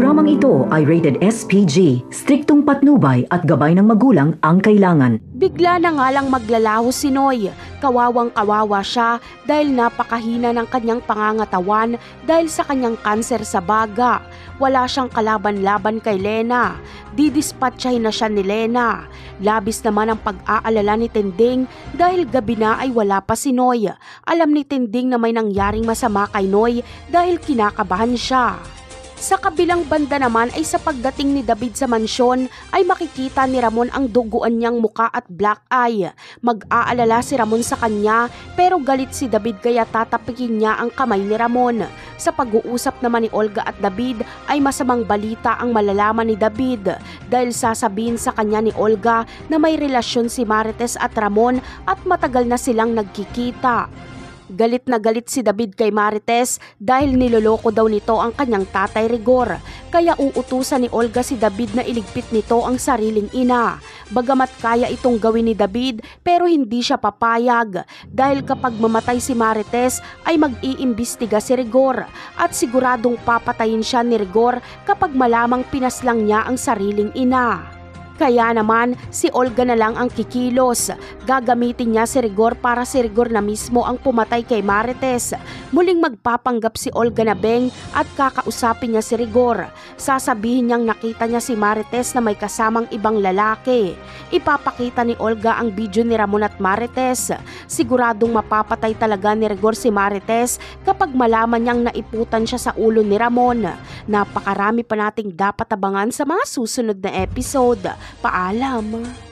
Programang ito ay rated SPG, striktong patnubay at gabay ng magulang ang kailangan. Bigla na nga lang maglalaho si Noy. Kawawang-kawawa siya dahil napakahina ng kanyang pangangatawan dahil sa kanyang kanser sa baga. Wala siyang kalaban-laban kay Lena. Didispatchahin na siya ni Lena. Labis naman ang pag-aalala ni Tinding dahil gabi na ay wala pa si Noy. Alam ni Tinding na may nangyaring masama kay Noy dahil kinakabahan siya. Sa kabilang banda naman ay sa pagdating ni David sa mansyon ay makikita ni Ramon ang duguan niyang muka at black eye. Mag-aalala si Ramon sa kanya pero galit si David kaya tatapikin niya ang kamay ni Ramon. Sa pag-uusap naman ni Olga at David ay masamang balita ang malalaman ni David dahil sasabihin sa kanya ni Olga na may relasyon si Marites at Ramon at matagal na silang nagkikita. Galit na galit si David kay Marites dahil niloloko daw nito ang kanyang tatay Rigor. Kaya uutusan ni Olga si David na iligpit nito ang sariling ina. Bagamat kaya itong gawin ni David pero hindi siya papayag dahil kapag mamatay si Marites ay mag-iimbestiga si Rigor at siguradong papatayin siya ni Rigor kapag malamang pinaslang niya ang sariling ina. Kaya naman, si Olga na lang ang kikilos. Gagamitin niya si Rigor para si Rigor na mismo ang pumatay kay Marites. Muling magpapanggap si Olga na beng at kakausapin niya si Rigor. Sasabihin niyang nakita niya si Marites na may kasamang ibang lalaki. Ipapakita ni Olga ang video ni Ramon at Marites. Siguradong mapapatay talaga ni Rigor si Marites kapag malaman niyang naiputan siya sa ulo ni Ramon. Napakarami pa nating dapat abangan sa mga susunod na episode. Paalam!